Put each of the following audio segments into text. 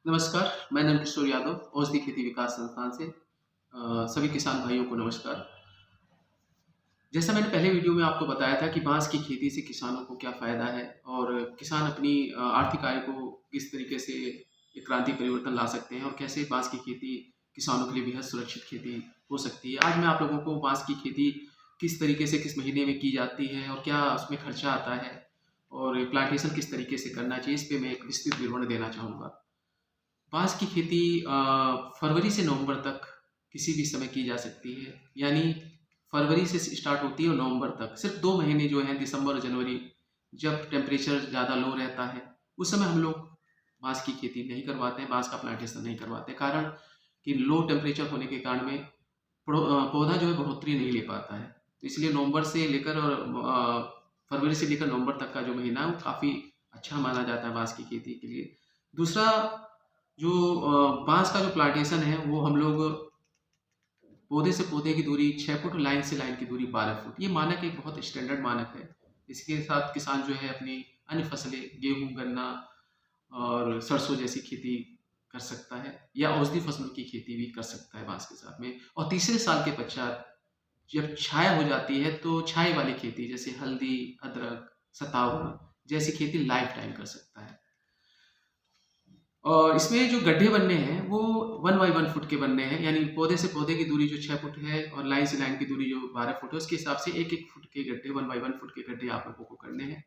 नमस्कार, मैं नंदकिशोर यादव, औषधि खेती विकास संस्थान से सभी किसान भाइयों को नमस्कार। जैसा मैंने पहले वीडियो में आपको बताया था कि बाँस की खेती से किसानों को क्या फ़ायदा है और किसान अपनी आर्थिक आय को किस तरीके से एक क्रांति परिवर्तन ला सकते हैं और कैसे बाँस की खेती किसानों के लिए बेहद सुरक्षित खेती हो सकती है। आज मैं आप लोगों को बाँस की खेती किस तरीके से किस महीने में की जाती है और क्या उसमें खर्चा आता है और प्लांटेशन किस तरीके से करना चाहिए, इस पे मैं एक विस्तृत विवरण देना चाहूँगा। बाँस की खेती फरवरी से नवंबर तक किसी भी समय की जा सकती है। यानी फरवरी से स्टार्ट होती है और नवंबर तक। सिर्फ़ 2 महीने जो हैं दिसंबर और जनवरी, जब टेम्परेचर ज़्यादा लो रहता है, उस समय हम लोग बाँस की खेती नहीं करवाते हैं, बाँस का प्लांटेशन नहीं करवाते। कारण कि लो टेम्परेचर होने के कारण में पौधा जो है बढ़ोतरी नहीं ले पाता है। तो इसलिए नवंबर से लेकर और फरवरी से लेकर नवंबर तक का जो महीना है वो काफ़ी अच्छा माना जाता है बाँस की खेती के लिए। दूसरा जो बाँस का जो प्लांटेशन है वो हम लोग पौधे से पौधे की दूरी 6 फुट और लाइन से लाइन की दूरी 12 फुट। ये मानक एक बहुत स्टैंडर्ड मानक है। इसके साथ किसान जो है अपनी अन्य फसलें गेहूँ, गन्ना और सरसों जैसी खेती कर सकता है या औषधि फसलों की खेती भी कर सकता है बाँस के साथ में। और तीसरे साल के पश्चात जब छाया हो जाती है तो छाया वाली खेती जैसे हल्दी, अदरक, सताव जैसी खेती लाइफ टाइम कर सकता है। और इसमें जो गड्ढे बनने हैं वो 1 बाई 1 फुट के बनने हैं, यानी पौधे से पौधे की दूरी जो 6 फुट है और लाइन से लाइन की दूरी जो 12 फुट है, उसके हिसाब से 1-1 फुट के गड्ढे 1 बाई 1 फुट के गड्ढे आप लोगों को करने हैं।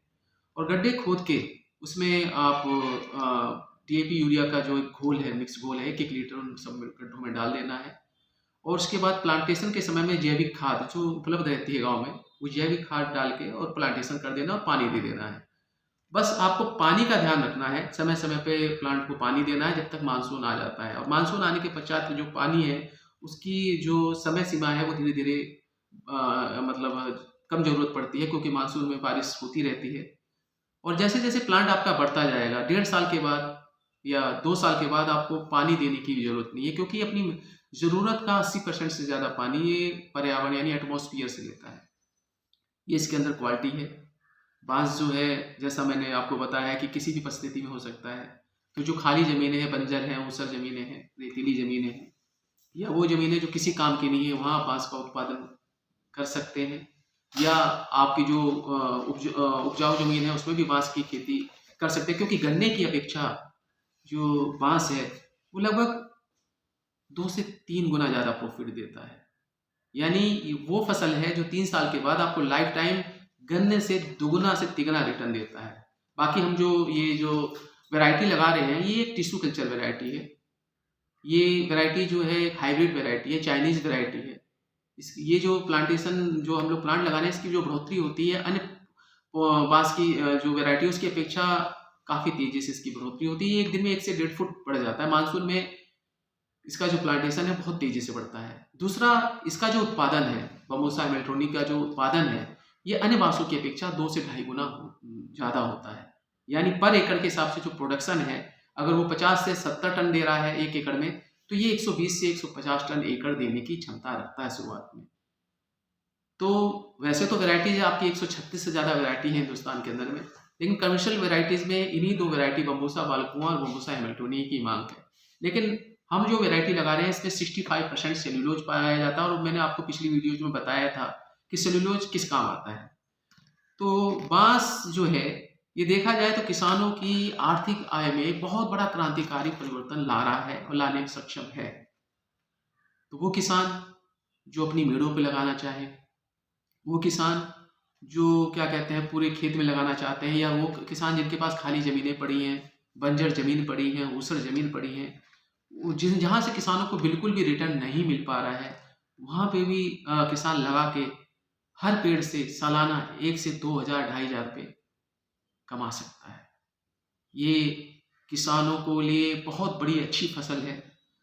और गड्ढे खोद के उसमें आप डीएपी यूरिया का जो एक घोल है, मिक्स घोल है, 1-1 लीटर उन सब में गड्ढों में डाल देना है। और उसके बाद प्लांटेशन के समय में जैविक खाद जो उपलब्ध रहती है गाँव में, वो जैविक खाद डाल के और प्लांटेशन कर देना और पानी दे देना है। बस आपको पानी का ध्यान रखना है, समय-समय पे प्लांट को पानी देना है जब तक मानसून आ जाता है और मानसून आने के पश्चात जो पानी है, उसकी जो समय सीमा है वो धीरे-धीरे मतलब कम ज़रूरत पड़ती है क्योंकि मानसून में बारिश होती रहती है। और जैसे-जैसे प्लांट आपका बढ़ता जाएगा, 1.5 साल के बाद या 2 साल के बाद आपको पानी देने की भी ज़रूरत नहीं है क्योंकि अपनी ज़रूरत का 80% से ज़्यादा पानी ये पर्यावरण यानी एटमॉस्फियर से लेता है। ये इसके अंदर क्वालिटी है। बाँस जो है, जैसा मैंने आपको बताया है कि किसी भी परिस्थिति में हो सकता है। तो जो खाली ज़मीनें हैं, बंजर हैं, ऊसर ज़मीनें हैं, रेतीली ज़मीनें हैं या वो ज़मीनें जो किसी काम की नहीं है, वहाँ आप बाँस का उत्पादन कर सकते हैं। या आपकी जो उपजाऊ ज़मीन है, उसमें भी बाँस की खेती कर सकते हैं क्योंकि गन्ने की अपेक्षा जो बाँस है, वो लगभग 2 से 3 गुना ज़्यादा प्रॉफ़िट देता है। यानी वो फसल है जो 3 साल के बाद आपको लाइफ टाइम गन्ने से दुगुना से तिगुना रिटर्न देता है। बाकी हम जो ये जो वैरायटी लगा रहे हैं, ये एक टिश्यू कल्चर वैरायटी है। ये वैरायटी जो है एक हाइब्रिड वैरायटी है, चाइनीज़ वैरायटी है। इस ये जो प्लांटेशन जो हम लोग प्लांट लगा रहे हैं, इसकी जो बढ़ोतरी होती है अन्य बाँस की जो वैरायटी है उसकी अपेक्षा काफ़ी तेज़ी से इसकी बढ़ोतरी होती है। ये 1 दिन में 1 से 1.5 फुट बढ़ जाता है। मानसून में इसका जो प्लांटेशन है बहुत तेज़ी से बढ़ता है। दूसरा इसका जो उत्पादन है, बंबूसा मेल्टोनी का जो उत्पादन है, ये अन्य बाँसों की अपेक्षा 2 से ढाई गुना ज़्यादा होता है। यानी पर एकड़ के हिसाब से जो प्रोडक्शन है, अगर वो 50 से 70 टन दे रहा है 1 एकड़ में, तो ये 120 से 150 टन एकड़ देने की क्षमता रखता है शुरुआत में। तो वैसे तो वैराइटीज़ आपकी 136 से ज़्यादा वैराइटी है हिंदुस्तान के अंदर में, लेकिन कमर्शियल वैराइटीज़ में इन्हीं 2 वैराइटी बंबूसा बालकुआं और बंबूसा हैमिल्टोनिया की माँग है। लेकिन हम जो वैराइटी लगा रहे हैं इसमें 65% सेल्यूलोज़ पाया जाता है और मैंने आपको पिछली वीडियोज़ में बताया था कि सेल्यूलोज़ किस काम आता है। तो बाँस जो है, ये देखा जाए तो किसानों की आर्थिक आय में एक बहुत बड़ा क्रांतिकारी परिवर्तन ला रहा है और लाने में सक्षम है। तो वो किसान जो अपनी मेड़ों पे लगाना चाहे, वो किसान जो क्या कहते हैं पूरे खेत में लगाना चाहते हैं या वो किसान जिनके पास खाली ज़मीनें पड़ी हैं, बंजर ज़मीन पड़ी है, ऊसर ज़मीन पड़ी है, वो जिन जहाँ से किसानों को बिल्कुल भी रिटर्न नहीं मिल पा रहा है, वहाँ पे भी किसान लगा के हर पेड़ से सालाना 1 से 2,000 ढाई हज़ार रुपए कमा सकता है। ये किसानों को लिए बहुत बड़ी अच्छी फसल है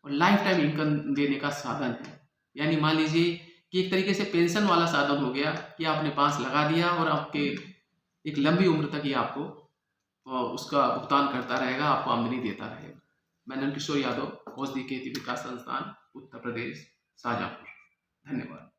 और लाइफ टाइम इनकम देने का साधन है। यानी मान लीजिए कि एक तरीके से पेंशन वाला साधन हो गया कि आपने बाँस लगा दिया और आपके एक लंबी उम्र तक ये आपको उसका भुगतान करता रहेगा, आपको आमदनी देता रहेगा। मैं नंदकिशोर यादव, औषधि खेती विकास संस्थान, उत्तर प्रदेश, शाहजहाँपुर। धन्यवाद।